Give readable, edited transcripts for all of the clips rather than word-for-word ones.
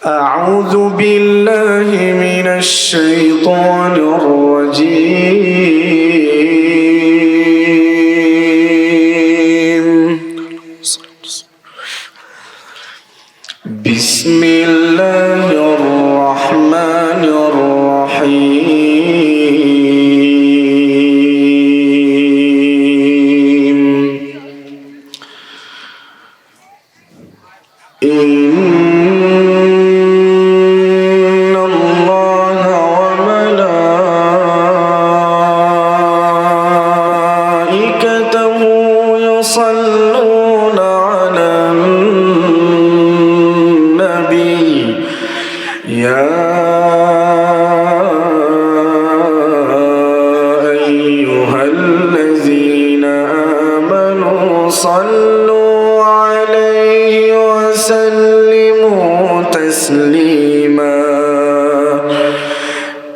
أعوذ بالله من الشيطان الرجيم. بسم الله الرحمن الرحيم. إن الله وملائكته يصلون على النبي يا أيها الذين آمنوا صلوا عليه وسلموا تسليما.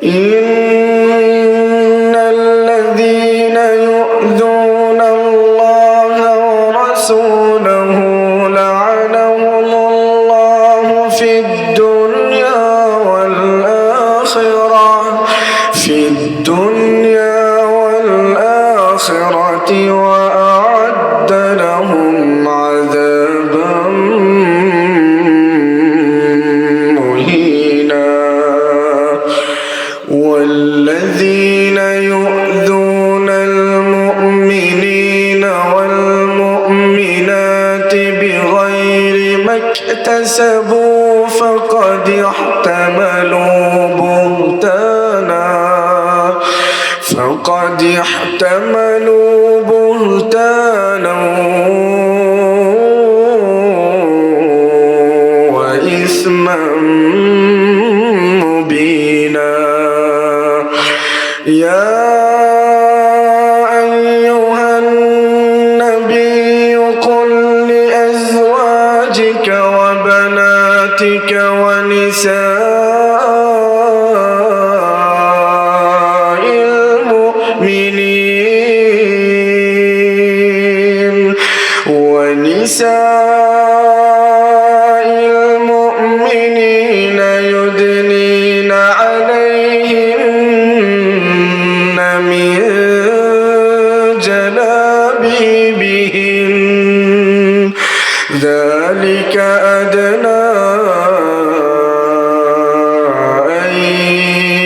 إن الذين يؤذون الله ورسوله لعنهم الله في الدنيا والآخرة وأعد لهم عذابا مهينا. والذين يؤذون المؤمنين والمؤمنات بغير ما اكتسبوا فقد احتملوا بهتانا وإثما مبينا. يا أيها النبي قل لأزواجك وبناتك ونساء المؤمنين يدنين عليهن من جلابيبهن ذلك أدنى أن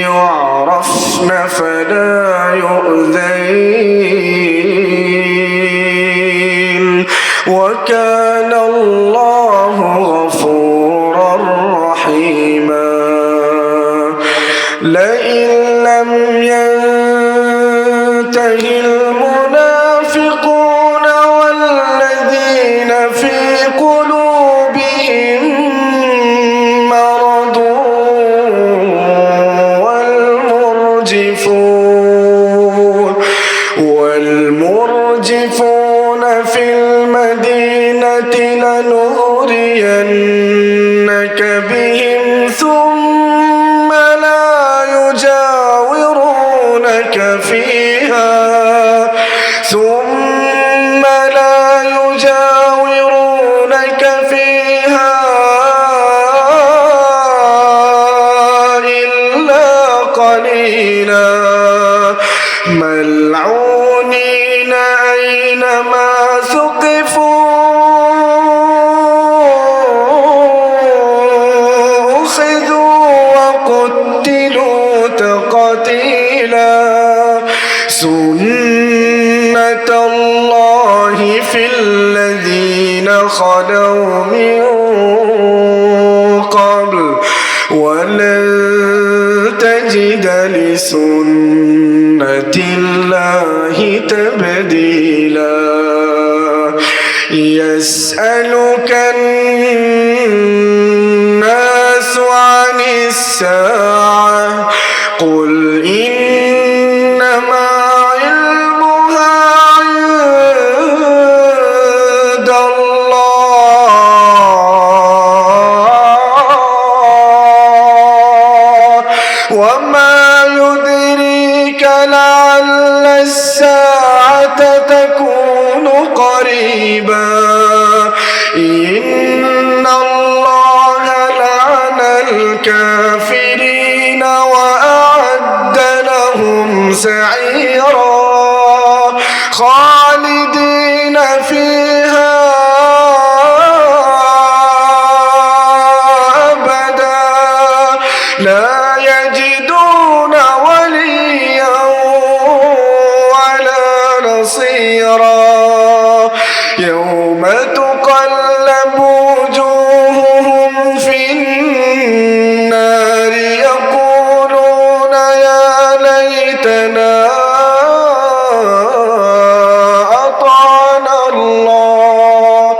يعرفن فلا يؤذين وكان الله غفورا رحيما. لئن لم ينته المنافقون والذين في قلوبهم مرض والمرجفون في المدينة لنغرينك بهم ثم لا يجاورونك فيها إلا قليلا ملعونين أينما ثقفوا أخذوا وقتلوا تقتيلا. سنة الله في الذين خلوا من قبل ولن تجد لسنة الله تبديلا. يسألك الناس عن الساعة قل إنما علمها عند الله وما يدريك لعل الساعة تكون قريبا. إن الله لعن الكافرين وأعد لهم سعيرا خالدين فيها أبدا لا يجدون وليا ولا نصيرا يوم تقلب وجوههم في النار يقولون يا ليتنا أطعنا الله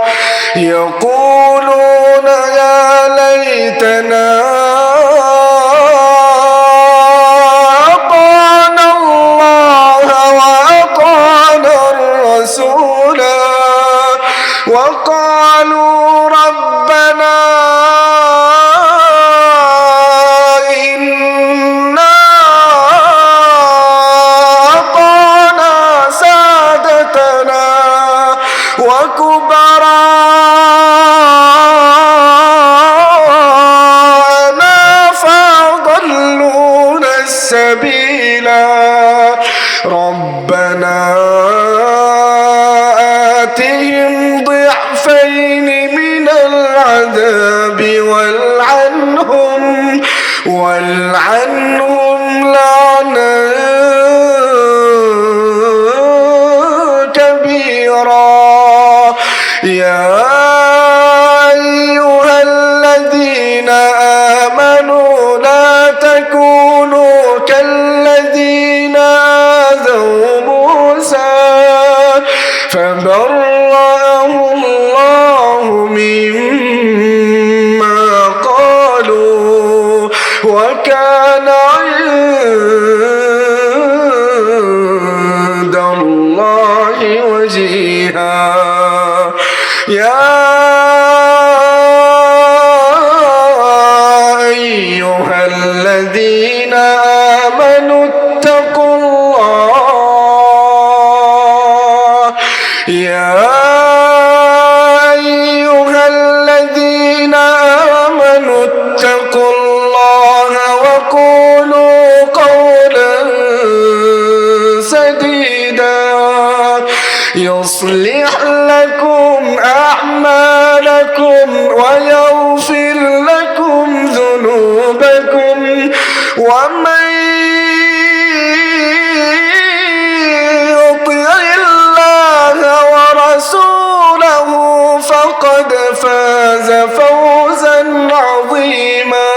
يقولون يا ليتنا أطعنا الله وأطعنا الرسولا وقالوا ربنا إنا أطعنا سادتنا وكبراءنا فأضلونا السبيلا ربنا آتهم ضعفين من العذاب والعنهم لعنا كبيرا يا أيها الذين آمنوا لا تكونوا كالذين آذوا موسى فبرأه الله مما قالوا وكان عند الله وجيها يا أيها الذين آمنوا اتقوا الله يا أيها الذين آمنوا اتقوا الله وقولوا قولا سديدا يصلح لكم أعمالكم ويغفر لكم ذنوبكم ومن يطع الله ورسوله فقد فاز فوزا عظيما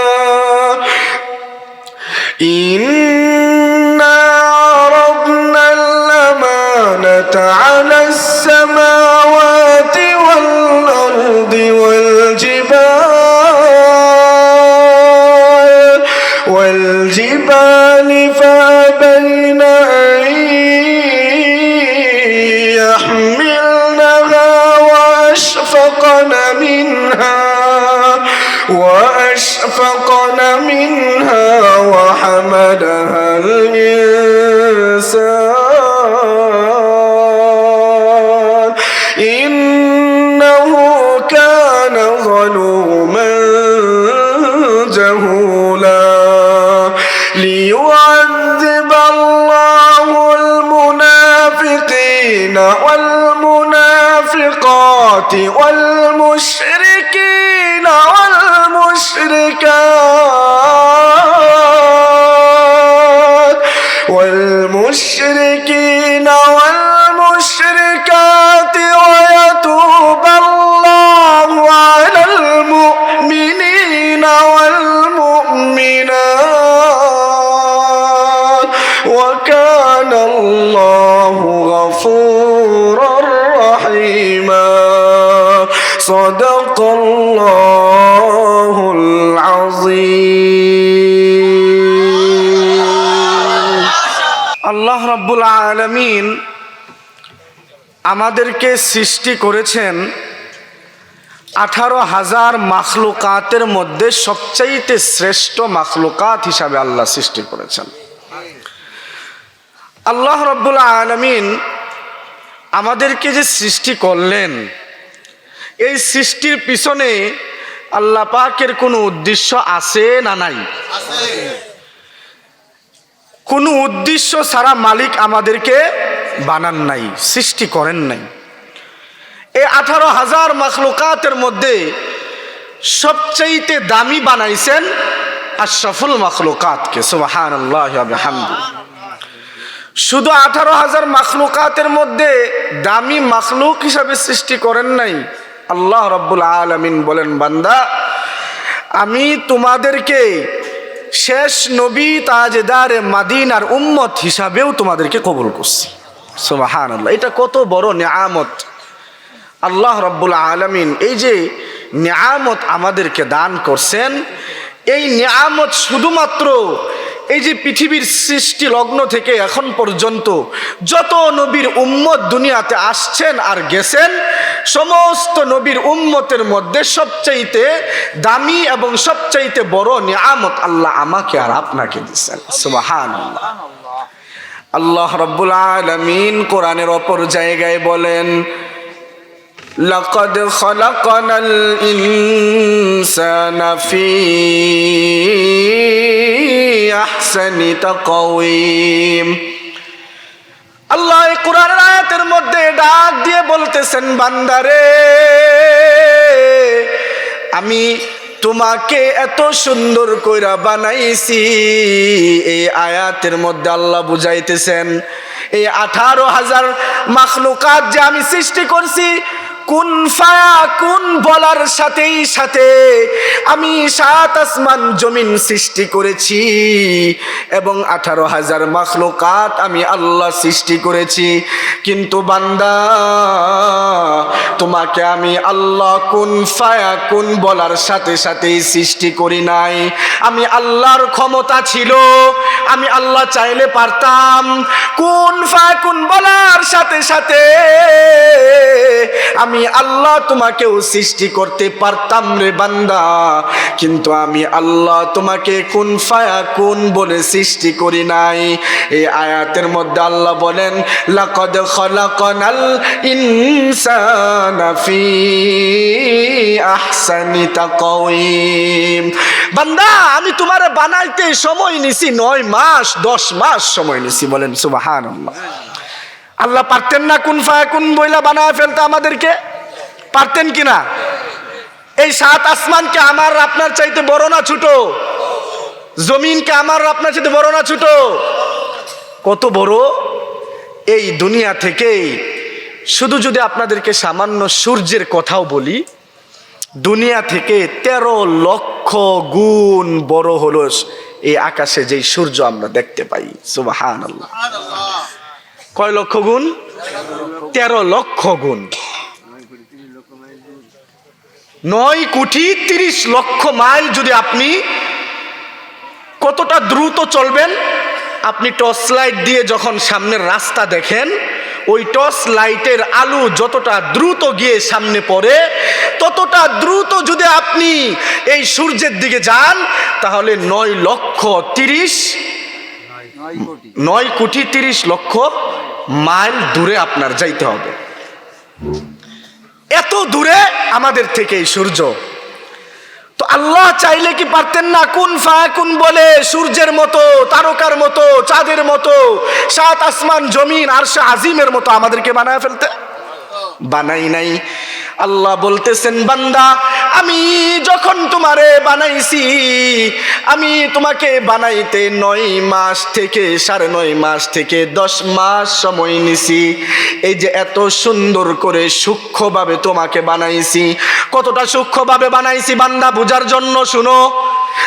إنا عرضنا الأمانة على السماوات والأرض والجبال فأبين أن يحملنها وأشفقن منها وحملها الإنسان إنه كان ظلوما جهولا ليعذب الله المنافقين والمنافقات والمشركين والمشركات ويتوب الله على المؤمنين والمؤمنات وكان الله غفورا رحيما صدق الله العظيم আল্লাহ রাব্বুল আলামিন আমাদেরকে সৃষ্টি করেছেন 18,000 মাখলুকাতের মধ্যে সবচাইতে শ্রেষ্ঠ মাখলুকাত হিসাবে আল্লাহ সৃষ্টি করেছেন। আল্লাহ রাব্বুল আলামিন আমাদেরকে যে সৃষ্টি করলেন এই সৃষ্টির পিছনে আল্লাহ পাকের কোনো উদ্দেশ্য আছে না নাই? কোনো উদ্দেশ্য ছাড়া মালিক আমাদেরকে বানান নাই, সৃষ্টি করেন নাই। এই 18,000 মাখলুকাতের মধ্যে সবচাইতে দামি বানাইছেন আশরাফুল মাখলুকাতকে, সুবহানাল্লাহ ওয়া বিহামদি। শুধু 18,000 মাখলুকাতের মধ্যে দামি মাখলুক হিসাবে সৃষ্টি করেন নাই। আল্লাহ রাব্বুল আলামিন বলেন, বান্দা আমি তোমাদেরকে শেষ নবী তাজদারে মাদিনার উম্মত হিসাবেও তোমাদেরকে কবুল করছি। সুবহানাল্লাহ, এটা কত বড় নিয়ামত। আল্লাহ রাব্বুল আলামিন এই যে নিয়ামত আমাদেরকে দান করছেন, এই নিয়ামত শুধুমাত্র এই যে পৃথিবীর সৃষ্টি লগ্ন থেকে এখন পর্যন্ত যত নবীর উম্মত দুনিয়াতে আসছেন আর গেছেন, সমস্ত নবীর উম্মতের মধ্যে সবচাইতে দামি এবং সবচাইতে বড় নিয়ামত আল্লাহ আমাকে আর আপনাকে দিয়েছেন। সুবহানাল্লাহ। আল্লাহ রাব্বুল আলামিন কোরআনের অপর জায়গায় বলেন, লাকাদ খালাকানাল ইনসানা ফি আহসানি তাকওয়িম। আল্লাহ এই কোরআনের আয়াতের মধ্যে ডাক দিয়ে বলতেছেন, বান্দারে আমি তোমাকে এত সুন্দর কইরা বানাইছি। এই আয়াতের মধ্যে আল্লাহ বুঝাইতেছেন এই 18,000 মাখলুকাত যে আমি সৃষ্টি করছি, কুন ফায়াকুন বলার সাথেই সাথে আমি 7 আসমান জমিন সৃষ্টি করেছি এবং 18,000 মাখলুকাত আমি আল্লাহ সৃষ্টি করেছি। কিন্তু বান্দা তোমাকে আমি আল্লাহ কুন ফায়াকুন বলার সাথে সাথেই সৃষ্টি করি নাই। আমি আল্লাহর ক্ষমতা ছিল, আমি আল্লাহ চাইলে পারতাম কুন ফায়াকুন বলার সাথে সাথে আমি আল্লাহ তোমাকেও সৃষ্টি করতে পারতাম রে বান্দা, কিন্তু আমি আল্লাহ তোমাকে কুন ফায়াকুন বলে সৃষ্টি করি নাই। এই আয়াতের মধ্যে আল্লাহ বলেন, লাকাদ খালাকানাল ইনসানা ফি আহসানি তাকওয়িম। বান্দা আমি তোমারে বানাইতে সময় নিছি 9 মাস 10 মাস সময় নিছি। বলেন সুবহানাল্লাহ। আল্লাহ পারতেন না কুন ফায়াকুন বইলা বানায় ফেলতে? আমাদেরকে পারতেন কিনা? এই 7 আসমানকে আমার আপনার চাইতে বড় না ছোট? জমিনকে আমার আপনার চাইতে বড় না ছোট? কত বড়! এই দুনিয়া থেকে শুধু যদি আপনাদেরকে সামান্য সূর্যের কথাও বলি, দুনিয়া থেকে 13 লক্ষ গুণ বড় হলো এই আকাশে যেই সূর্য আমরা দেখতে পাই। সুবহানাল্লাহ। কয় লক্ষ গুণ? 13 লক্ষ গুণ। 9,30,00,000 মাইল যদি আপনি, কতটা দ্রুত চলবেন? আপনি টর্চ লাইট দিয়ে যখন সামনের রাস্তা দেখেন, ওই টর্চ লাইটের আলো যতটা দ্রুত গিয়ে সামনে পড়ে, ততটা দ্রুত যদি আপনি এই সূর্যের দিকে যান, তাহলে 9,30,00,000 মাইল দূরে আপনার যাইতে হবে। এত দূরে আমাদের থেকে এই সূর্য। তো আল্লাহ চাইলে কি পারতেন না কুন ফায়াকুন বলে সূর্যের মতো, তারকার মতো, চাঁদের মতো, 7 আসমান জমিন আরশে আজিমের মতো আমাদেরকে বানায় ফেলতে? বানাই নাই। আল্লাহ বলতেছেন, বান্দা আমি যখন তোমারে বানাইছি, আমি তোমাকে বানাইতে 9 মাস থেকে 9.5 মাস থেকে 10 মাস সময় নিছি। এই যে এত সুন্দর করে সূক্ষ্মভাবে তোমাকে বানাইছি, কতটা সূক্ষ্মভাবে বানাইছি বান্দা বুঝার জন্য শুনো।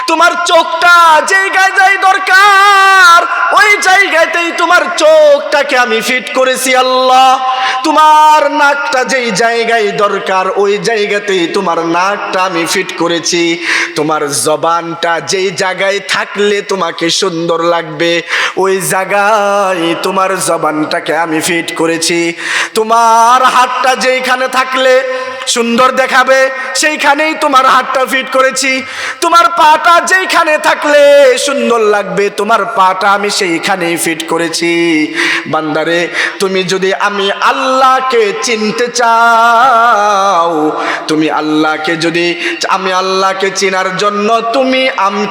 তোমার চোখটা জায়গায় যাই দরকার, ওই জায়গাতেই তোমার চোখটাকে আমি ফিট করেছি আল্লাহ। তোমার নাকটা যেই জায়গায় দরকার, ওই জায়গাতেই তোমার নাকটা আমি ফিট করেছি। তোমার জবানটা যেই জায়গায় থাকলে তোমাকে সুন্দর লাগবে, ওই জায়গায় তোমার জবানটাকে আমি ফিট করেছি। তোমার হাতটা যেইখানে থাকলে, সুন্দর দেখাবে সেইখানেই তোমার হাতটা ফিট করেছি। তোমার পাটা যেইখানে থাকলে সুন্দর লাগবে তোমার পাটা আমি সেইখানেই ফিট করেছি। বান্দারে তুমি যদি আমি আল্লাহকে চিনতে চাও, তুমি আল্লাহকে যদি আমি আল্লাহকে চিনার জন্য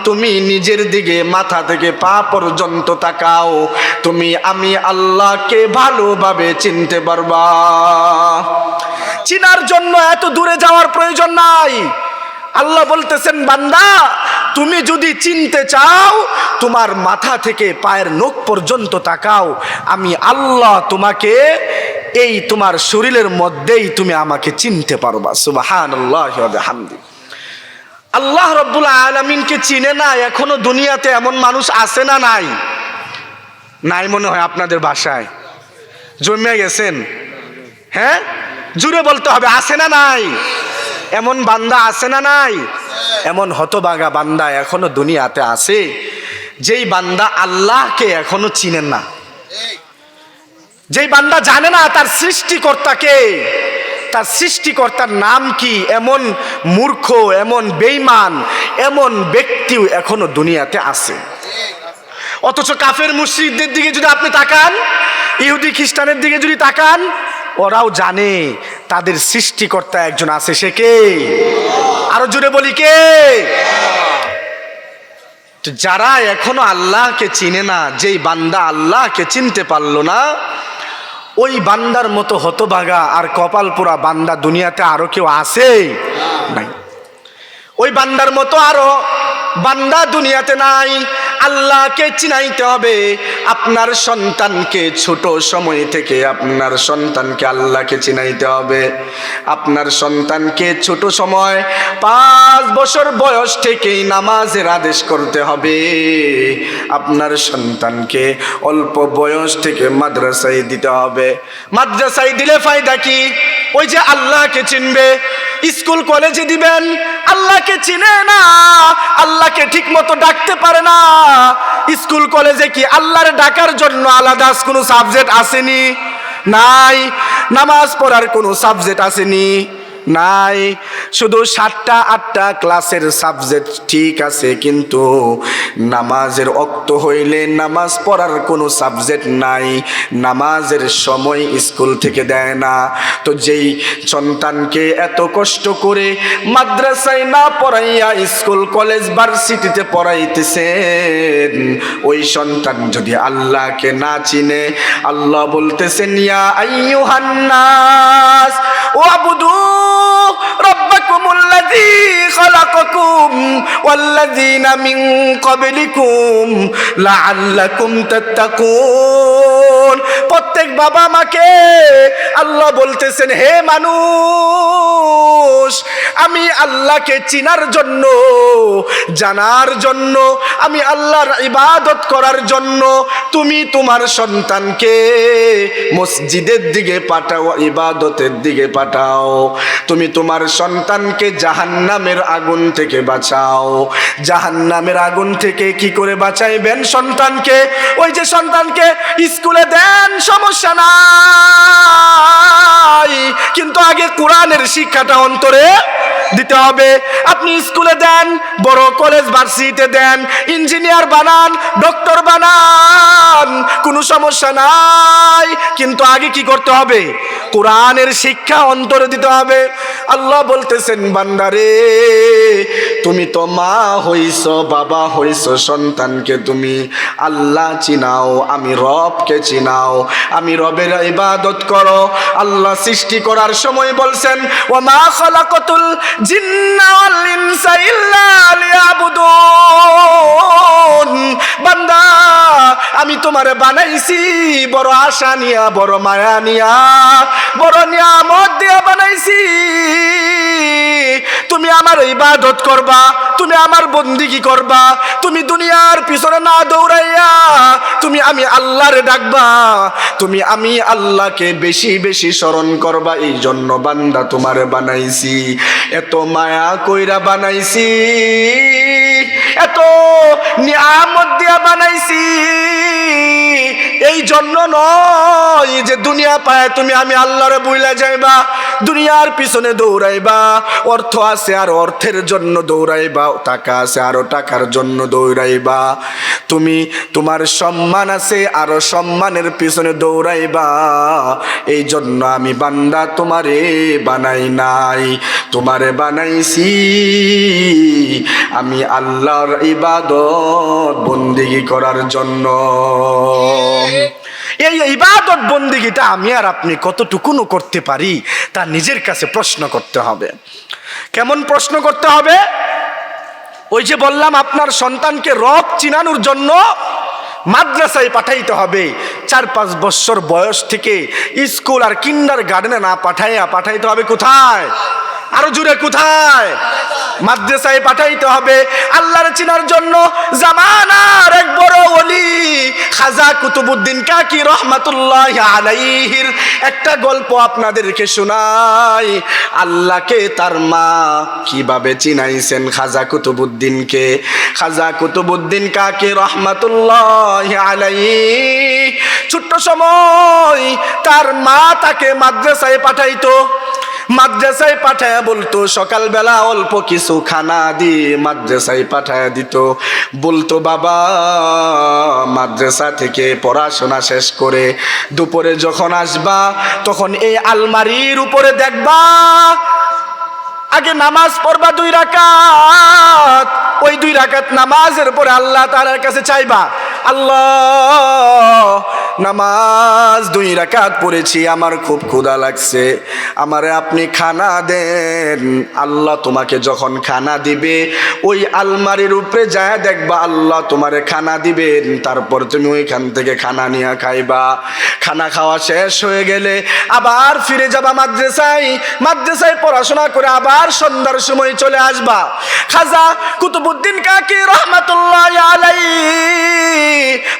তুমি নিজের দিকে মাথা থেকে পা পর্যন্ত তাকাও, তুমি আমি আল্লাহকে ভালোভাবে চিনতে পারবা। চিনার জন্য এত দূরে যাওয়ার প্রয়োজন নাই। আল্লাহ বলতেছেন বান্দা তুমি যদি চিনতে চাও তোমার মাথা থেকে পায়ের নখ পর্যন্ত তাকাও, আমি আল্লাহ তোমাকে এই তোমার শরীরের মধ্যেই তুমি আমাকে চিনতে পারবা। সুবহানাল্লাহি ওয়া বিহামদি। আল্লাহ রাব্বুল আলামিনকে চিনে না এখনো দুনিয়াতে এমন মানুষ আছে না নাই? নাই মনে হয় আপনাদের বাসায় জন্মে গেছেন। হ্যাঁ, জুড়ে বলতে হবে, আছে না নাই? এমন বান্দা আছে না নাই? এমন হতভাগা বান্দা এখনো দুনিয়াতে আছে যেই বান্দা আল্লাহকে এখনো চিনেন না, যেই বান্দা জানে না তার সৃষ্টিকর্তাকে, তার সৃষ্টিকর্তার নাম কি। এমন মূর্খ, এমন বেঈমান, এমন ব্যক্তিও এখনো দুনিয়াতে আছে। অথচ কাফের মুশরিকদের দিকে যদি আপনি তাকান, ইহুদি খ্রিস্টানের দিকে যদি তাকান, ওরাও জানে তাদের সৃষ্টিকর্তা একজন আছে। সে কে? আরো জোরে বলি কে? যারা এখনো আল্লাহকে চিনে না, যেই বান্দা আল্লাহকে চিনতে পারলো না, ওই বান্দার মতো হতভাগা আর কপাল পোড়া বান্দা দুনিয়াতে আরো কেউ আছে? নাই। ওই বান্দার মতো আরো বান্দা দুনিয়াতে নাই। আল্লাহকে চিনাইতে হবে। আপনার সন্তানকে ছোট সময় থেকে আপনার সন্তানকে আল্লাহকে চিনাইতে হবে। আপনার সন্তানকে ছোট সময় 5 বছর বয়স থেকেই নামাজের আদেশ করতে হবে। আপনার সন্তানকে অল্প বয়স থেকে মাদ্রাসায় দিতে হবে। মাদ্রাসায় দিলে ফায়দা কি? ওই যে আল্লাহকে চিনবে। স্কুল কলেজে দিবেন, আল্লাহকে চিনে না, আল্লাহকে ঠিক মতো ডাকতে পারে না। স্কুল কলেজে কি আল্লাহর ডাকার জন্য আলাদা কোনো সাবজেক্ট আসেনি? নাই। নামাজ পড়ার কোনো সাবজেক্ট আসেনি? নাই। শুধু 7টা 8টা ক্লাসের সাবজেক্ট ঠিক আছে, কিন্তু নামাজের ওয়াক্ত হইলে নামাজ পড়ার কোনো সাবজেক্ট নাই। নামাজের সময় স্কুল থেকে দেয় না। তো যেই সন্তানকে এত কষ্ট করে মাদ্রাসায় না পড়াইয়া স্কুল কলেজ ভার্সিটিতে পড়াইতেছেন, ওই সন্তান যদি আল্লাহকে না চিনে, আল্লাহ বলতেছেন ইয়া আইয়ুহান নাস ওয়াবুদু রাব্বাকুমুল্লাযী খালাকাকুম ওয়াল্লাযীনা মিন ক্বাবলিকুম লাআল্লাকুম তাত্তাকুন। প্রত্যেক বাবা মাকে আল্লাহ বলতেছেন, হে মানুষ, আমি আল্লাহকে চিনার জন্য, জানার জন্য, আমি আল্লাহর ইবাদত করার জন্য তুমি তোমার সন্তানকে মসজিদের দিকে পাঠাও, ইবাদতের দিকে পাঠাও। তুমি তোমার সন্তানকে জাহান্নামের আগুন থেকে বাঁচাও। জাহান্নামের আগুন থেকে কি করে বাঁচাইবেন সন্তানকে? ওই যে সন্তানকে স্কুলে দেন, সমস্যা নাই, কিন্তু আগে কোরআনের শিক্ষাটা অন্তরে দিতে হবে। আপনি স্কুলে দেন, বড় কলেজ ভার্সিটিতে দেন, ইঞ্জিনিয়ার বানান, ডক্টর বানান, কোনো সমস্যা নাই, কিন্তু আগে কি করতে হবে? কোরআনের শিক্ষা অন্তরে দিতে হবে। আল্লাহ বলতেছেন, বান্দারে তুমি তো মা হইছো, বাবা হইছো, সন্তানকে তুমি আল্লাহ চিনাও, আমি রবকে চিনাও, আমি রবের ইবাদত করো। আল্লাহ সৃষ্টি করার সময় বলছেন, ওয়া মা খালাকাতুল জিন্না ওয়াল ইনসা ইল্লা লিয়াবুদুন। বান্দা আমি তোমারে বানাইছি বড় আশা নিয়া, বড় মায়া নিয়া, বড় নিয়ামত দিয়া বানাইছি। তুমি আমার ইবাদত করবা, তুমি আমার বন্দিগি করবা, তুমি দুনিয়ার পিছনে না দৌড়াইয়া তুমি আমি আল্লাহরে ডাকবা, তুমি আমি আল্লাহকে বেশি বেশি স্মরণ করবা। এই জন্য বান্দা তোমারে বানাইছি, এত মায়া কইরা বানাইছি, এত নিয়ামত দিয়া বানাইছি। এই জন্য নয় যে দুনিয়া পায় তুমি আমি আল্লাহরে ভুইলা যাইবা। দুনিয়ার পিছনে দৌড়াইবা, অর্থ আছে আর অর্থের জন্য দৌড়াইবা, টাকা আছে আরো টাকার জন্য দৌড়াইবা, তুমি তোমার সম্মান আছে আরো সম্মানের পিছনে দৌড়াইবা। এই জন্য আমি বান্দা তোমারে বানাই নাই, তোমারে বানাইছি আমি আল্লাহর ইবাদত বন্দেগী করার জন্য। এই ইবাদত বন্দেগীটা আমি আর আপনি কতটুকুন করতে পারি তা নিজের কাছে প্রশ্ন করতে হবে। কেমন প্রশ্ন করতে হবে? ওই যে বললাম, আপনার সন্তানকে রব চিনানোর জন্য মাদ্রাসায় পাঠাইতে হবে। 4-5 বছর বয়স থেকে স্কুল আর কিন্ডার গার্ডেনে না পাঠাইতে হবে কোথায়? আরো জুড়ে কোথায়? মাদ্রাসায় পাঠাইতে হবে আল্লাহর চিনার জন্য। জামানার এক বড় ওলি খাজা কুতুবউদ্দিন কাকি রহমাতুল্লাহি আলাইহির একটা গল্প আপনাদেরকে শোনাই। আল্লাহকে তার মা কিভাবে চিনাইছেন খাজা কুতুবউদ্দিনকে। খাজা কুতুবউদ্দিন কাকি রহমাতুল্লাহি আলাইহি ছোট্ট সময় তার মা তাকে মাদ্রাসায় পাঠাইতো। মাদ্রাসায় পাঠায়া বলতো, সকালবেলা অল্প কিছু খানা দিয়ে মাদ্রাসায় পাঠায়া দিত। বলতো, বাবা মাদ্রাসা থেকে পড়াশোনা শেষ করে দুপুরে যখন আসবা তখন এই আলমারির উপরে দেখবা আগে নামাজ পড়বা 2 রাকাত। ওই 2 রাকাত নামাজের পরে আল্লাহ তাআলার কাছে চাইবা, আল্লাহ নামাজ 2 রাকাত পড়েছি, আমার খুব ক্ষুধা লাগছে, আমারে আপনি খানা দেন। আল্লাহ তোমাকে যখন খানা দিবে ওই আলমারির উপরে যায় দেখবা আল্লাহ তোমারে খানা দিবেন, তারপর তুমি ওইখান থেকে খানা নিয়ে খাইবা। খানা খাওয়া শেষ হয়ে গেলে আবার ফিরে যাবা মাদ্রাসায়। মাদ্রাসায় পড়াশোনা করে আবার সন্ধ্যার সময় চলে আসবা। খাজা কুতুবউদ্দিন কাকি রহমাতুল্লাহি আলাইহি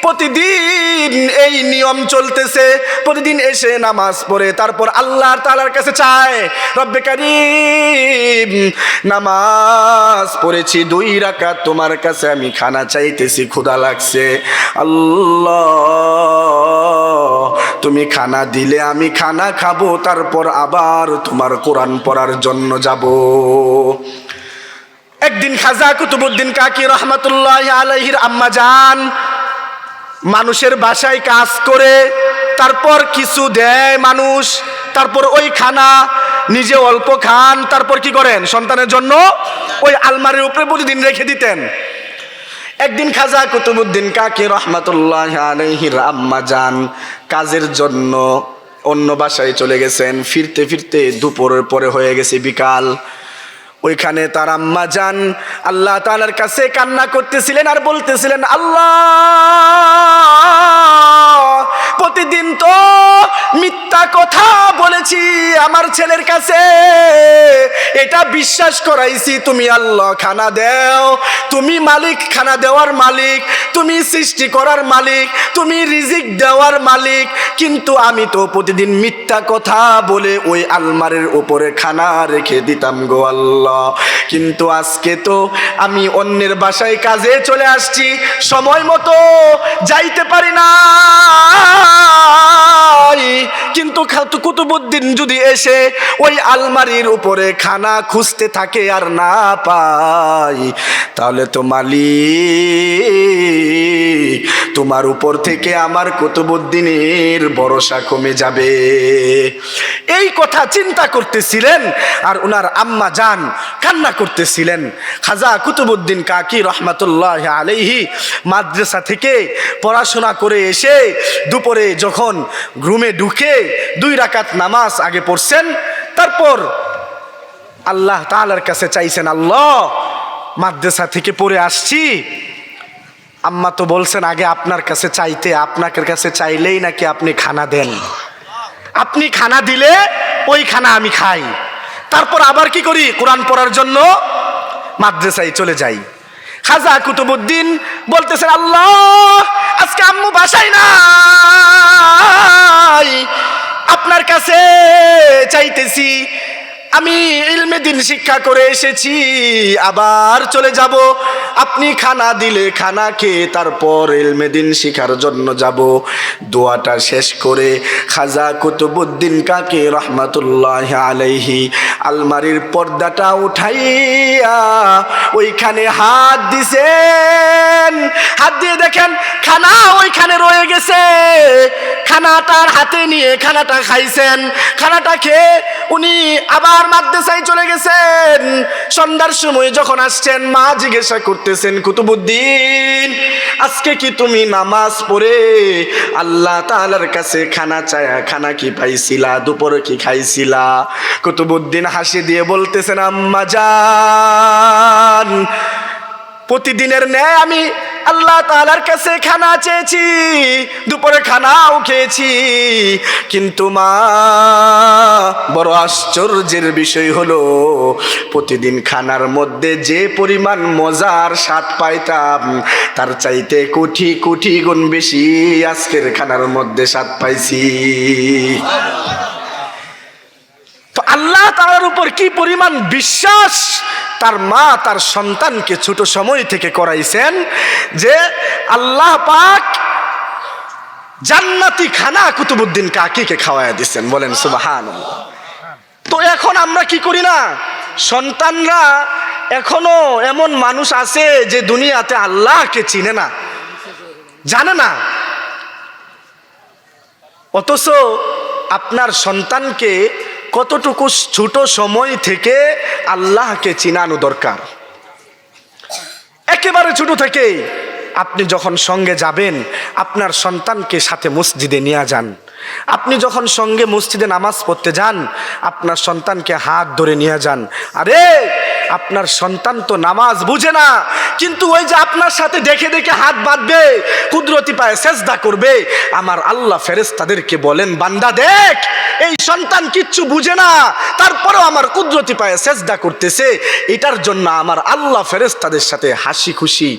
প্রতিদিন এই নিয়ম চলতেছে। প্রতিদিন এসে নামাজ পড়ে তারপর আল্লাহ তাআলার কাছে চায়, রব্বে কারীম নামাজ পড়েছি 2 রাকাত, তোমার কাছে আমি খানা চাইতেছি, ক্ষুধা লাগছে, আল্লাহ তুমি খানা দিলে আমি খানা খাবো, তারপর আবার তোমার কোরআন পড়ার জন্য যাব। একদিন খাজা কুতুবউদ্দিন কাকি রহমাতুল্লাহি আলাইহির আম্মা জান মানুষের বাসায় কাজ করে তারপর কিছু দেয় মানুষ, তারপর ওই খানা নিজে অল্প খান, তারপর কি করেন সন্তানের জন্য ওই আলমারির উপরে প্রতিদিন রেখে দিতেন। একদিন খাজা কুতুবউদ্দিন কাকি রহমাতুল্লাহি আলাইহির আম্মা জান কাজের জন্য অন্য বাসায় চলে গেছেন। ফিরতে ফিরতে দুপুরের পরে হয়ে গেছে বিকাল। ওইখানে তার আম্মা জান আল্লাহ তাআলার কাছে কান্না করতেছিলেন আর বলতেছিলেন, আল্লাহ প্রতিদিন তো মিথ্যা কথা বলেছি আমার ছেলের কাছে, এটা বিশ্বাস করাইছি তুমি আল্লাহ খানা দেও, তুমি মালিক, খানা দেওয়ার মালিক, তুমি সৃষ্টি করার মালিক, তুমি রিজিক দেওয়ার মালিক, কিন্তু আমি তো প্রতিদিন মিথ্যা কথা বলে ওই আলমারির উপরে খানা রেখে দিতাম গো আল্লাহ। কিন্তু আজকে তো আমি অন্যের বাসায় কাজে চলে আসছি, সময় মতো যাইতে পারি না, কিন্তু কুতুবউদ্দিন যদি এসে ওই আলমারির উপরে খানা খুঁজতে থাকে আর না পাই, তাহলে তো মালিক তোমার উপর থেকে আমার কুতুবউদ্দিনের ভরসা কমে যাবে। এই কথা চিন্তা করতেছিলেন আর উনার আম্মা জান কান্না করতেছিলেন। খাজা কুতুবউদ্দিন কাকি রহমাতুল্লাহি আলাইহি মাদ্রাসা থেকে পড়াশোনা করে এসে দুপুরে যখন রুমে ঢুকে 2 রাকাত নামাজ আগে পড়ছেন, তারপর আল্লাহ তাআলার কাছে চাইছেন, আল্লাহ মাদ্রাসা থেকে পড়ে আসছি, আম্মা তো বলছেন আগে আপনার কাছে চাইতে, আপনার কাছে চাইলেই নাকি আপনি খানা দেন, আপনি খানা দিলে ওই খানা আমি খাই, তারপর আবার কি করি কোরআন পড়ার জন্য মাদ্রাসায় চলে যাই। খাজা কুতুবউদ্দিন বলতেছেন, আল্লাহ আজকে আম্মু বাসায় নাই, আপনার কাছে চাইতেছি, আমি ইলমে দিন শিক্ষা করে এসেছি, আবার চলে যাব। আপনি খানা দিলে খানা খেয়ে তারপর ইলমে দিন শিখার জন্য যাব। দোয়াটা শেষ করে খাজা কুতুবউদ্দিন কাকি রহমাতুল্লাহ আলাইহি আলমারির পর্দাটা উঠাইয়া ওইখানে হাত দিছেন। হাত দিয়ে দেখেন খানা ওইখানে রয়ে গেছে। খানাটার হাতে নিয়ে খানাটা খাইছেন। খানাটা খেয়ে উনি আবার মাদ্রাসায় চলে গেছেন। সন্ধ্যার সময় যখন আসছেন, মা জিজ্ঞাসা করতেছেন, কুতুবউদ্দিন আজকে কি তুমি নামাজ পড়ে আল্লাহ তাআলার কাছে খানা চায়া খানা কি পাইছিলা, দুপুরে কি খাইছিলা? কুতুবউদ্দিন হাসি দিয়ে বলতেছেন, আম্মা জান, প্রতিদিনের ন্যায় আমি আল্লাহ তাআলার কাছে খানা চেয়েছি, দুপুরে খানাও খেয়েছি, কিন্তু মা বড় আশ্চর্যের বিষয় হলো প্রতিদিন খানার মধ্যে যে পরিমাণ মজার স্বাদ পাইতাম তার চাইতে কোটি কোটি গুণ বেশি আজকের খানার মধ্যে স্বাদ পাইছি। তো আল্লাহ তাআলার উপর কি পরিমাণ বিশ্বাস তার মা তার সন্তানকে ছোট সময় থেকে করাইছেন যে আল্লাহ পাক জান্নাতি খানা কুতুবউদ্দিন কাকিকে খাওয়ায়া দিচ্ছেন। বলেন সুবহানাল্লাহ। তো এখন আমরা কি করি না, সন্তানরা এখনো এমন মানুষ আছে যে দুনিয়াতে আল্লাহকে চিনে না, জানে না, অথচ আপনার সন্তানকে কতটুকু ছোট সময় থেকে আল্লাহকে চিনানো দরকার। একেবারে ছোট থেকে আপনি যখন সঙ্গে যাবেন, আপনার সন্তানকে সাথে মসজিদে নিয়ে যান। আপনি যখন সঙ্গে মসজিদে নামাজ পড়তে যান, আপনার সন্তানকে হাত ধরে নিয়ে যান। আরে আপনার সন্তান তো নামাজ বুঝে না, কিন্তু ওই যে আপনার সাথে দেখে দেখে হাত বাঁধবে, কুদরতি পায়ে সেজদা করবে। আমার আল্লাহ ফেরেশতাদেরকে বলেন, বান্দা দেখ, এই সন্তান কিচ্ছু বুঝে না, তারপরেও আমার কুদরতি পায়ে সেজদা করতেছে। এটার জন্য আমার আল্লাহ ফেরেশতাদের সাথে হাসি খুশি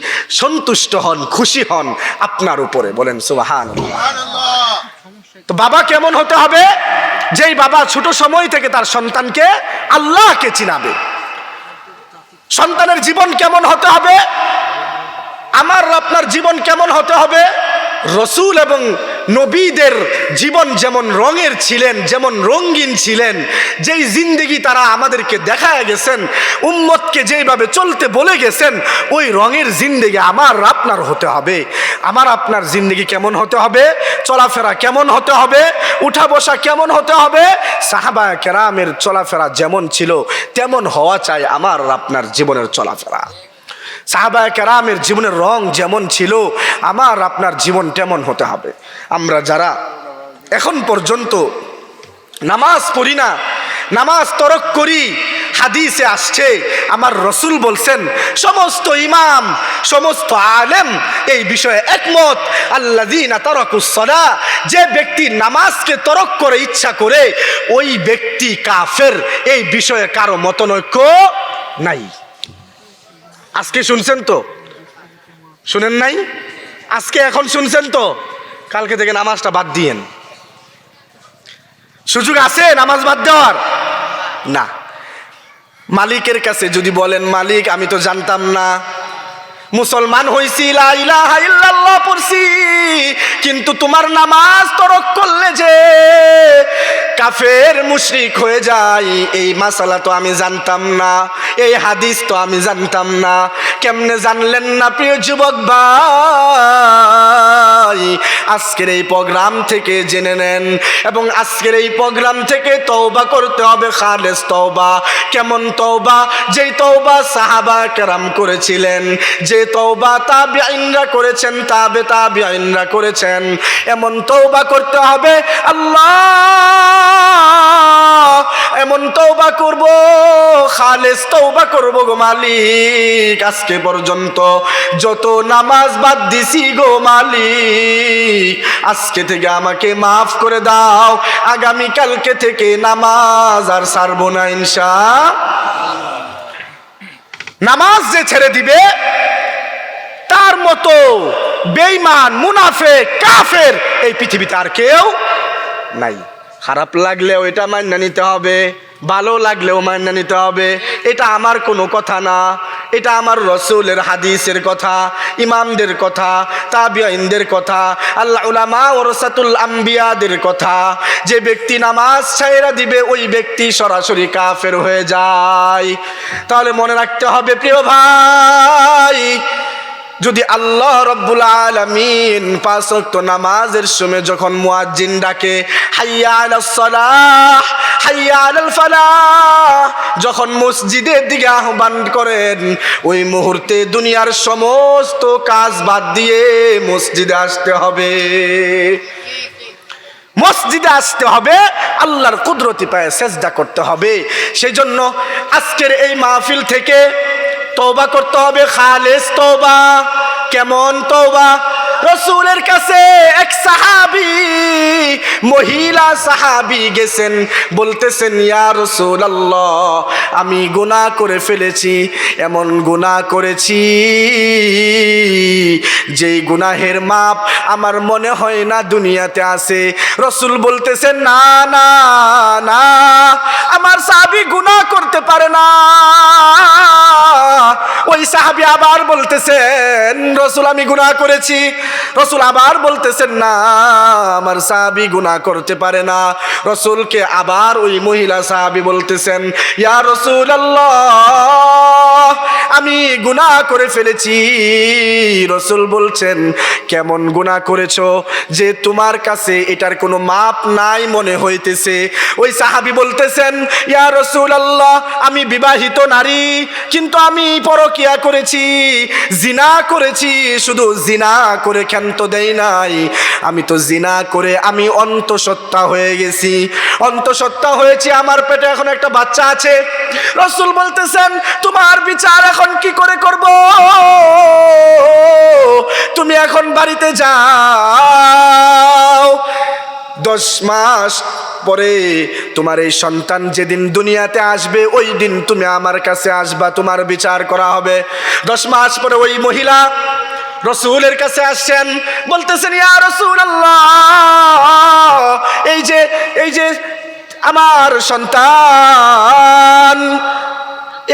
সন্তুষ্ট হন, খুশি হন আপনার উপরে। বলেন সুবহানাল্লাহ। তো বাবা কেমন হতে হবে? যেই বাবা ছোট সময় থেকে তার সন্তানকে আল্লাহকে চিনাবে। সন্তানের জীবন কেমন হতে হবে? আমার আপনার জীবন কেমন হতে হবে? রসূল এবং নবীদের জীবন যেমন রঙের ছিলেন, যেমন রঙিন ছিলেন, যেই জিন্দেগি তারা আমাদেরকে দেখায় গেছেন, উম্মতকে যেইভাবে চলতে বলে গেছেন, ওই রঙের জিন্দেগি আমার আপনার হতে হবে। আমার আপনার জিন্দেগি কেমন হতে হবে? চলাফেরা কেমন হতে হবে? উঠা বসা কেমন হতে হবে? সাহাবায়ে কেরামের চলাফেরা যেমন ছিল তেমন হওয়া চাই আমার আপনার জীবনের চলাফেরা। সাহাবায়ে কেরামের জীবনের রং যেমন ছিল আমার আপনার জীবন তেমন হতে হবে। আমরা যারা এখন পর্যন্ত নামাজ পড়ি না, নামাজ তরক করি, হাদিসে আসছে আমার রসূল বলছেন, সমস্ত ইমাম সমস্ত আলেম এই বিষয়ে একমত, আল্লাযীনা তারাকুস সালাহ, যে ব্যক্তি নামাজকে তরক করে ইচ্ছা করে ওই ব্যক্তি কাফের। এই বিষয়ে কারো মতনৈক্য নাই। আজকে শুনছেন তো? শুনেন নাই? আজকে এখন শুনছেন তো? কালকে থেকে নামাজটা বাদ দিয়েন। সুযোগ আছে নামাজ বাদ দেওয়ার? না। মালিকের কাছে যদি বলেন, মালিক আমি তো জানতাম না, মুসলমান হইছি, লা ইলাহা ইল্লাল্লাহ পড়ছি, কিন্তু তোমার নামাজ তরক করলে যে কাফের মুশরিক হয়ে যায়, এই মাসালা তো আমি জানতাম না, এই হাদিস তো আমি জানতাম না। কেমনে জানলেন না প্রিয় যুবক ভাই? আজকের এই প্রোগ্রাম থেকে জেনে নেন, এবং আজকের এই প্রোগ্রাম থেকে তওবা করতে হবে, খালেস তওবা। কেমন তওবা? যেই তওবা সাহাবা কেরাম করেছিলেন, যে তওবা তাবিঈনরা করেছেন, তাবিঈনরা করেছেন, এমন তওবা করতে হবে। আল্লাহ এমন তওবা করব, খালেস তওবা করব গো মালিক। আজকে পর্যন্ত যত নামাজ বাদ দিছি গো মালিক, আজকে থেকে আমাকে মাফ করে দাও, আগামী কালকে থেকে নামাজ আর ছাড়বো না ইনশাআল্লাহ। নামাজ যে ছেড়ে দিবে তার মতো বেঈমান, মুনাফিক, কাফের এই পৃথিবীতে আর কেউ নাই। খারাপ লাগলেও এটা মান্য নিতে হবে, ভালো লাগলেও মান্য নিতে হবে। এটা আমার কোনো কথা না, এটা আমার রসুলের হাদিসের কথা, ইমামদের কথা, তাবিঈনদের কথা, আল্লাহ উলামা ওয়ারাসাতুল আম্বিয়াদের কথা। যে ব্যক্তি নামাজ ছাইরা দিবে ওই ব্যক্তি সরাসরি কাফের হয়ে যায়। তাহলে মনে রাখতে হবে প্রিয় ভাই, যদি আল্লাহ রব্বুল আলামিন পাঁচ ওয়াক্ত নামাজের সময় যখন মুয়াজ্জিন ডাকে হাইয়া আলাস সালাহ হাইয়া আলাল ফালাহ, যখন মসজিদের দিকে আহ্বান করেন, ওই মুহূর্তে দুনিয়ার সমস্ত কাজ বাদ দিয়ে মসজিদে আসতে হবে, মসজিদে আসতে হবে, আল্লাহর কুদরতি পায়ে সেজদা করতে হবে। সেই জন্য আজকের এই মাহফিল থেকে তওবা করতে হবে, খালেস তওবা। কেমন তওবা? রসুলের কাছে এক সাহাবী, মহিলা সাহাবী গেছেন, বলতেছেন ইয়া রাসূলুল্লাহ, আমি গুনাহ করে ফেলেছি, এমন গুনাহ করেছি যেই গুনাহের মাপ আমার মনে হয় না দুনিয়াতে আছে। রসুল বলতেছেন না না না, আমার সাহাবী গুনাহ করতে পারে না। ওই সাহাবী আবার বলতেছেন রসুল আমি গুনাহ করেছি। রসুল আবার বলতেছেন না, আমার সাহাবী গুনাহ করতে পারে না। রসুলকে আবার ওই মহিলা সাহাবী বলতেছেন ইয়া রাসূলুল্লাহ, আমি গুনাহ করে ফেলেছি। রসুল বলছেন কেমন গুনাহ করেছো যে তোমার কাছে এটার কোনো মাপ নাই মনে হইতেছে? ওই সাহাবী বলতেছেন ইয়া রাসূলুল্লাহ, আমি বিবাহিত নারী, কিন্তু আমি পরকিয়া করেছি, জিনা করেছি। শুধু জিনা করে ক্ষান্ত দেই নাই, আমি তো জিনা করে আমি অন্তঃসত্ত্বা হয়ে গেছি, অন্তঃসত্ত্বা হয়েছি, আমার পেটে এখন একটা বাচ্চা আছে। রসুল বলতেছেন তোমার বিচার এখন কি করে করব? তুমি এখন বাড়িতে যাও, 10 মাস পরে তোমার এই সন্তান যেদিন দুনিয়াতে আসবে ওই দিন তুমি আমার কাছে আসবা, তোমার বিচার করা হবে। 10 মাস পরে ওই মহিলা রসুলের কাছে আসছেন, বলতেছেন ইয়া রাসূলুল্লাহ, এই যে আমার সন্তান,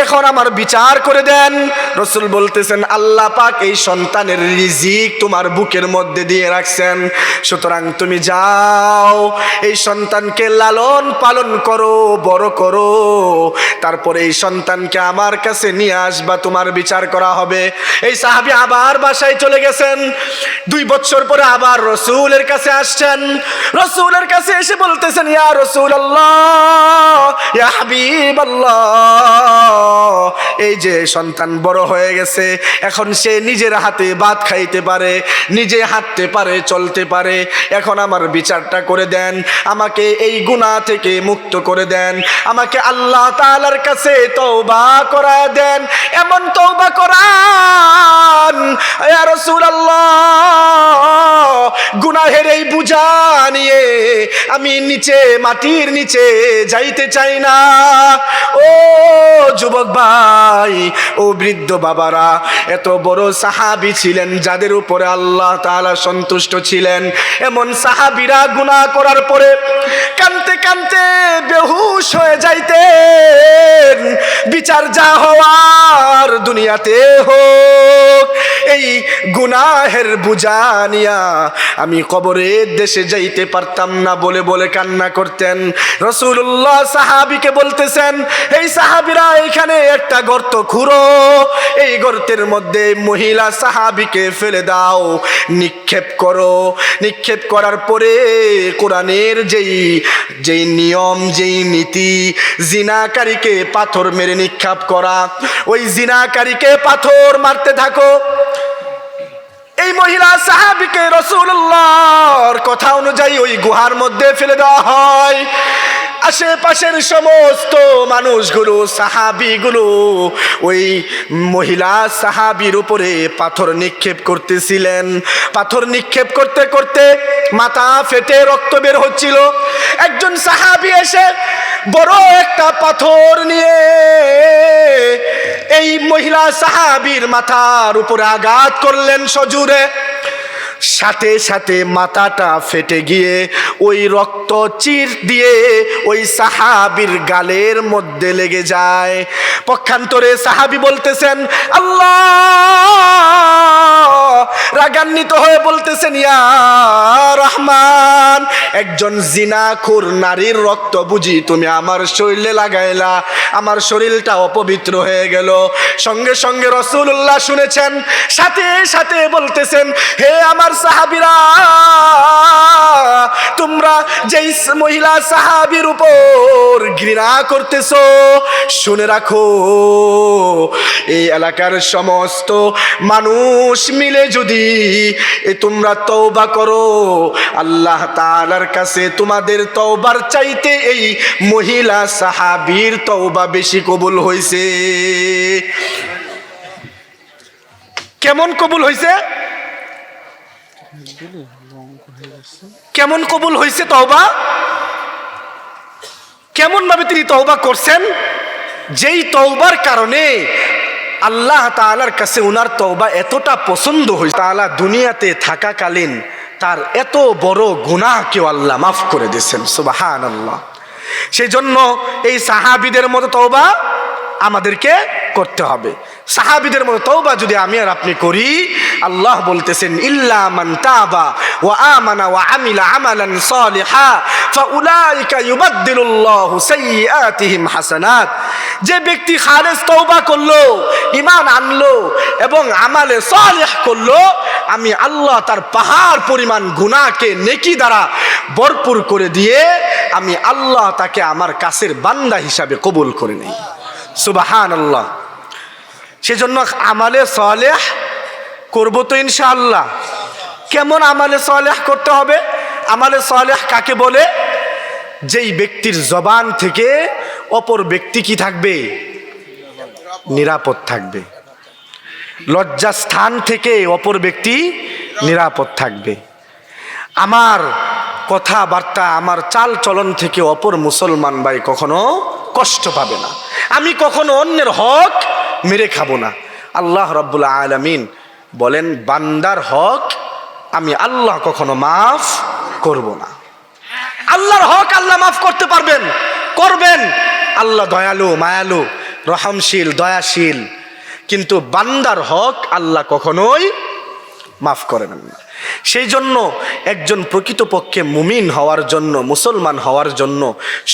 এখন আমার বিচার করে দেন। রসুল বলতেছেন আল্লাহ পাক এই সন্তানের রিজিক তোমার বুকের মধ্যে দিয়ে রাখছেন, সুতরাং তুমি যাও, এই সন্তানকে লালন পালন করো, বড় করো, তারপরে এই সন্তানকে আমার কাছে নিয়ে আসবা, তোমার বিচার করা হবে। এই সাহাবী আবার বাসায় চলে গেছেন। 2 বছর পরে আবার রসুলের কাছে আসছেন। রসুলের কাছে এসে বলতেছেন ইয়া রাসূলুল্লাহ, ইয়া হাবিবাল্লাহ, এই যে সন্তান বড় হয়ে গেছে, এখন সে নিজের হাতে ভাত খাইতে পারে, নিজে হাঁটতে পারে, চলতে পারে, এখন আমার বিচারটা করে দেন, আমাকে এই গুনাহ থেকে মুক্ত করে দেন, আমাকে আল্লাহ তাআলার কাছে তওবা করায় দেন, এমন তওবা করান ইয়া রাসূলুল্লাহ, গুনাহের এই বোঝা নিয়ে আমি নিচে মাটির নিচে যাইতে চাই না। ও যুবক ভাই, ও বৃদ্ধ বাবারা, এত বড় সাহাবী ছিলেন যাদের উপরে আল্লাহ তাআলা সন্তুষ্ট ছিলেন, এমন সাহাবীরা গুনাহ করার পরে কাঁদতে কাঁদতে বেহুশ হয়ে যাইতেন। বিচার যা হওয়ার দুনিয়াতে হোক, এই গুনাহের বোঝা নিয়া আমি কবরের দেশে যাইতে পারতাম না বলে বলে কান্না করতেন। রাসূলুল্লাহ সাহাবীকে বলতেছেন এই সাহাবীরা এখানে একটা গর্ত খুঁড়ো, এই গর্তের মধ্যে মহিলা সাহাবীকে ফেলে দাও, নিক্ষেপ করো। নিক্ষেপ করার পরে কোরআনের যেই নিয়ম, যেই নীতি, জিনাকারীকে পাথর মেরে নিক্ষেপ করা, ওই জিনাকারীকে পাথর মারতে থাকো। এই মহিলা সাহাবীকে রাসূলুল্লাহর কথা অনুযায়ী ওই গুহার মধ্যে ফেলে দেওয়া হয়। আশেপাশের সমস্ত মানুষগুলো, সাহাবীগুলো ওই মহিলা সাহাবীর উপরে পাথর নিক্ষেপ করতেছিলেন। পাথর নিক্ষেপ করতে করতে মাথা ফেটে রক্ত বের হচ্ছিল। একজন সাহাবী এসে বড় একটা পাথর নিয়ে এই মহিলা সাহাবীর মাথার উপরে আঘাত করলেন সজোরে। সাথে সাথে মাথাটা ফেটে গিয়ে ওই রক্ত চির দিয়ে ওই সাহাবীর গালের মধ্যে লেগে যায়। পক্ষান্তরে সাহাবী বলতেছেন, আল্লাহ, রাগান্বিত হয়ে বলতেছেন, ইয়া রহমান, একজন জিনাখোর নারীর রক্ত বুঝি তুমি আমার শরীরে লাগাইলা, আমার শরীরটা অপবিত্র হয়ে গেল। সঙ্গে সঙ্গে রাসূলুল্লাহ শুনেছেন, সাথে সাথে বলতেছেন, হে আমার সাহাবীরা, তোমরা যেই মহিলা সাহাবীর উপর ঘৃণা করতেছো, শুনে রাখো, এই এলাকার সমস্ত মানুষ মিলে যদি তোমরা তওবা করো, আল্লাহ তাআলার কাছে তোমাদের তওবার চাইতে এই মহিলা সাহাবীর তওবা বেশি কবুল হয়েছে। কেমন কবুল হয়েছে? কেমন কবুল হয়েছে তওবা? কেমন ভাবে তিনি তওবা করছেন? যেই তওবার কারণে আল্লাহ তাআলার কাছে উনার তওবা এতটা পছন্দ হয়েছে, তাআলা দুনিয়াতে থাকাকালীন তার এত বড় গুনাহকেও আল্লাহ মাফ করে দিয়েছেন। সুবহানাল্লাহ। সেই জন্য এই সাহাবীদের মতো তওবা আমাদেরকে করতে হবে। সাহাবীদের মতো তওবা যদি আমি আর আপনি করি, আল্লাহ বলতেছেন, ইল্লা মান তাবা ওয়া আমানা ওয়া আমিলা আমালান সালিহা ফাউলাইকা ইউবাদদিলুল্লাহু সাইয়্যাতিহিম হাসানাত। যে ব্যক্তি খালেস তওবা করলো, ঈমান আনলো এবং আমালে সালিহ করলো, আমি আল্লাহ তার পাহাড় পরিমাণ গুনাহকে নেকি দ্বারা ভরপুর করে দিয়ে আমি আল্লাহ তাকে আমার কাছের বান্দা হিসাবে কবুল করে নেই। সুবহানাল্লাহ। সেজন্য আমালে সালেহ করব তো ইনশাআল্লাহ। কেমন আমালে সালেহ করতে হবে? আমালে সালেহ কাকে বলে? যেই ব্যক্তির জবান থেকে অপর ব্যক্তি কি থাকবে? নিরাপদ থাকবে। লজ্জাস্থান থেকে অপর ব্যক্তি নিরাপদ থাকবে। আমার কথাবার্তা, আমার চাল চলন থেকে অপর মুসলমান ভাই কখনো কষ্ট পাবে না। আমি কখনো অন্যের হক মেরে খাবো না। আল্লাহ রাব্বুল আলামিন বলেন, বান্দার হক আমি আল্লাহ কখনো মাফ করব না। আল্লাহর হক আল্লাহ মাফ করতে পারবেন, করবেন। আল্লাহ দয়ালু, মায়ালু, রহমশীল, দয়াশীল। কিন্তু বান্দার হক আল্লাহ কখনোই মাফ করেন না। সেই জন্য একজন প্রকৃতপক্ষে মুমিন হওয়ার জন্য, মুসলমান হওয়ার জন্য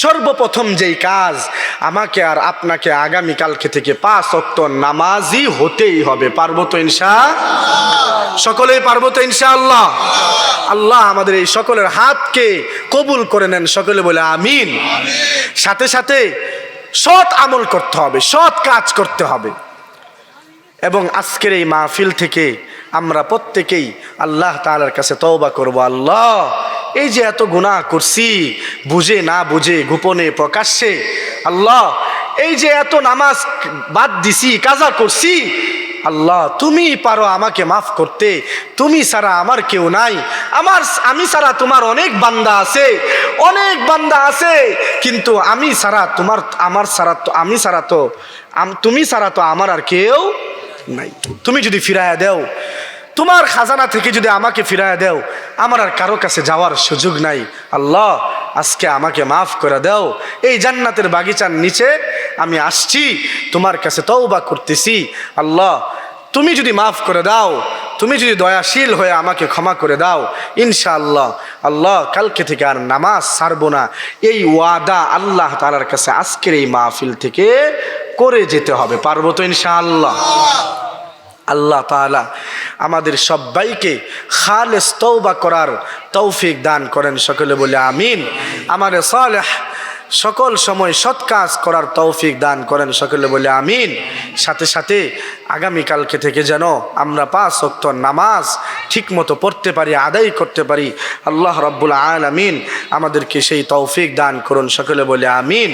সর্বপ্রথম যেই কাজ, আমাকে আর আপনাকে আগামীকালকে থেকে 5 ওয়াক্ত নামাজি হতেই হবে। পারবো তো ইনশাআল্লাহ? সকলেই পারবো তো ইনশাআল্লাহ? আল্লাহ আমাদের এই সকলের হাতকে কবুল করে নেন। সকলে বলে আমিন। সাথে সাথে সৎ আমল করতে হবে, সৎ কাজ করতে হবে। এবং আজকের এই মাহফিল থেকে আমরা প্রত্যেকেই আল্লাহ তাআলার কাছে তওবা করব। আল্লাহ, এই যে এত গুনাহ করছি, বুঝে না বুঝে, গোপনে প্রকাশ্যে, আল্লাহ এই যে এত নামাজ বাদ দিছি, কাজা করছি, আল্লাহ তুমি পারো আমাকে মাফ করতে। তুমি ছাড়া আমার কেউ নাই। আমি ছাড়া তোমার অনেক বান্দা আছে, অনেক বান্দা আছে, কিন্তু আমি ছাড়া তোমার, তুমি ছাড়া তো আমার আর কেউ নাই। তুমি যদি ফিরায়া দেও, তোমার খাজানা থেকে যদি আমাকে ফিরায়া দেও, আমার আর কারো কাছে যাওয়ার সুযোগ নাই। আল্লাহ আজকে আমাকে মাফ করে দাও। এই জান্নাতের বাগিচার নিচে আমি আসছি, তোমার কাছে তওবা করতেছি। আল্লাহ তুমি যদি মাফ করে দাও, তুমি যদি দয়াশীল হয়ে আমাকে ক্ষমা করে দাও, ইনশাআল্লাহ আল্লাহ কালকে থেকে আর নামাজ ছাড়বো না। এই ওয়াদা আল্লাহ তাআলার কাছে আজকের এই মাহফিল থেকে করে যেতে হবে। পারবো তো ইনশাআল্লাহ? আল্লাহ তাআলা আমাদের সবাইকে খালেস তওবা করার তৌফিক দান করেন। সকলে বলে আমিন। আমাদের সালেহ সকল সময় সৎ কাজ করার তৌফিক দান করেন। সকলে বলে আমিন। সাথে সাথে আগামীকালকে থেকে যেন আমরা 5 ওয়াক্ত নামাজ ঠিকমতো পড়তে পারি, আদায় করতে পারি। আল্লাহ রাব্বুল আলামিন আমাদেরকে সেই তৌফিক দান করুন। সকলে বলে আমিন।